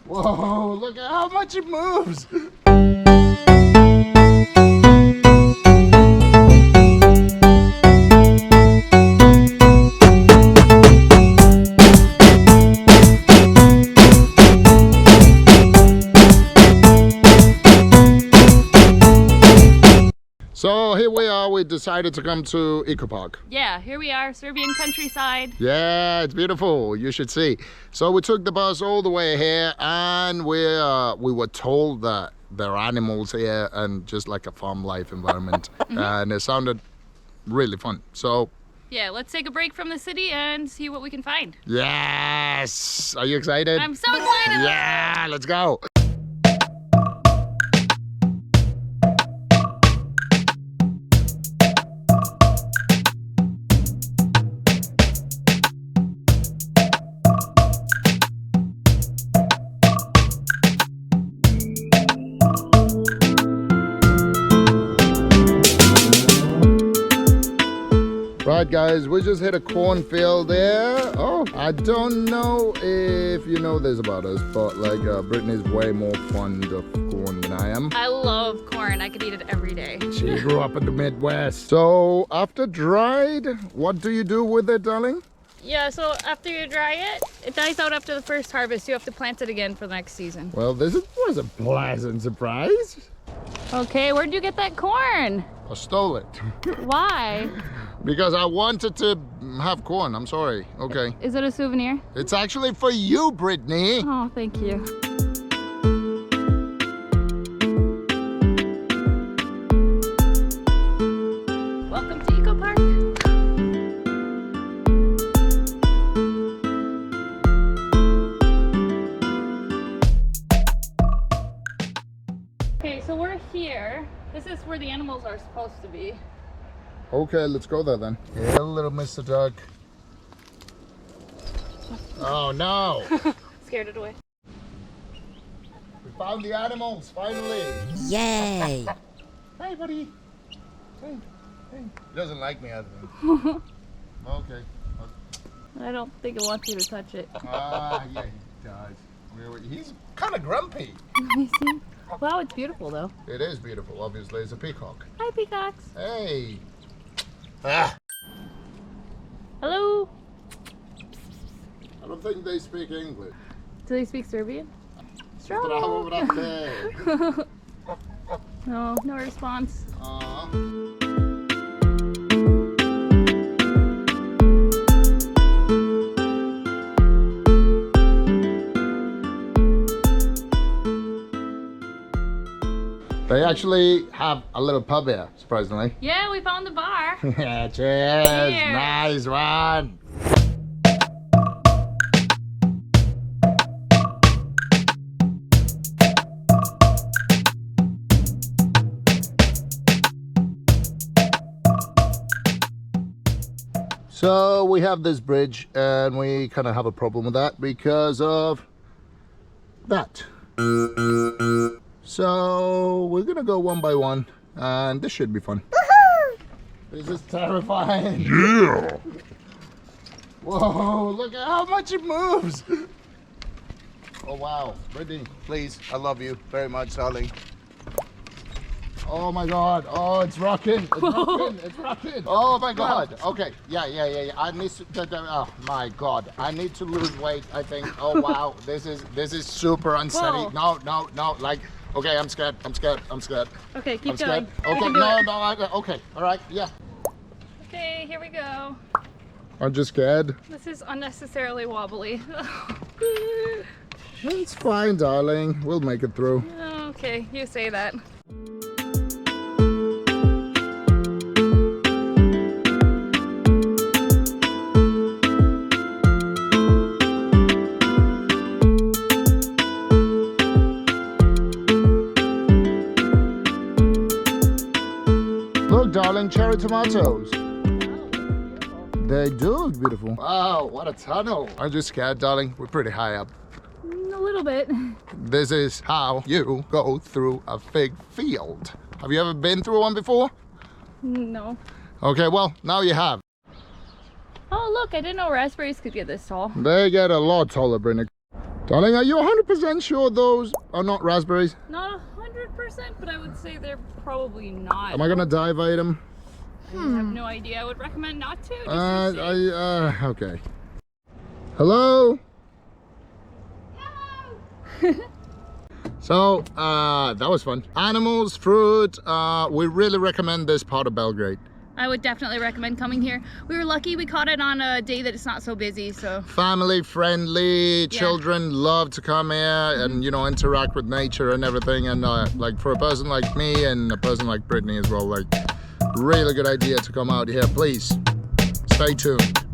Whoa, look at how much it moves. So here we are, we decided to come to Eko Park. Yeah, here we are, Serbian countryside. Yeah, it's beautiful, you should see. So we took the bus all the way here and we were told that there are animals here and just like a farm life environment. And it sounded really fun. So yeah, let's take a break from the city and see what we can find. yes, are you excited? I'm so excited. Yeah, let's go. Right guys, we just hit a cornfield there. Oh, I don't know if you know this about us, but like Brittany's way more fond of corn than I am. I love corn. I could eat it every day. She grew up in the Midwest. So after dried, what do you do with it, darling? Yeah, so after you dry it, it dies out after the first harvest. You have to plant it again for the next season. Well, was a pleasant surprise. Okay, where'd you get that corn? I stole it. Why? Because I wanted to have corn, I'm sorry. Okay. Is it a souvenir? It's actually for you, Brittany. Oh, thank you. Welcome to Eko Park. Okay, so we're here. This is where the animals are supposed to be. Okay, let's go there then. Hey, little Mr. Duck. Oh no! Scared it away. We found the animals, finally! Yay! Hey, buddy! Hey, hey. He doesn't like me, I think. Okay. I don't think it wants you to touch it. Ah, yeah, he does. He's kind of grumpy. Let me see. Wow, it's beautiful though. It is beautiful, obviously. It's a peacock. Hi, peacocks. Hey! Ah! Hello. I don't think they speak English. Do they speak Serbian? Bravo, brate! No, no response. They actually have a little pub here, surprisingly. Yeah, we found the bar. Yeah, cheers! Cheers. Nice one! So we have this bridge and we kind of have a problem with that because of that. So we're gonna go one by one and this should be fun. This is terrifying. Yeah! Whoa, look at how much it moves. Oh wow, Brittany, please, I love you very much, darling. Oh my god, oh it's rocking, it's rocking, it's rocking. Oh my god, okay, yeah. I need to, oh my god, I need to lose weight, I think. Oh wow, this is super unsteady. Whoa. No, like, okay, I'm scared. Okay, keep I'm going. scared. You Okay, can do it. okay, all right, yeah. Okay, here we go. I'm just scared. This is unnecessarily wobbly. It's fine, darling, we'll make it through. Okay, you say that. Look, darling, cherry tomatoes. Wow, beautiful. They do look beautiful. Wow, what a tunnel. Aren't you scared, darling? We're pretty high up. A little bit. This is how you go through a fig field. Have you ever been through one before? No. Okay, well, now you have. Oh, look, I didn't know raspberries could get this tall. They get a lot taller, Brittany. Darling, are you 100% sure those are not raspberries? Not 100%, but I would say they're probably not. Am I gonna die if I eat them? I have no idea. I would recommend not to. Just Okay. Hello? So, that was fun. Animals, fruit, we really recommend this part of Belgrade. I would definitely recommend coming here. We were lucky we caught it on a day that it's not so busy, so. Family friendly, children love to come here and, you know, interact with nature and everything. And like for a person like me and a person like Brittany as well, like really good idea to come out here. Please stay tuned.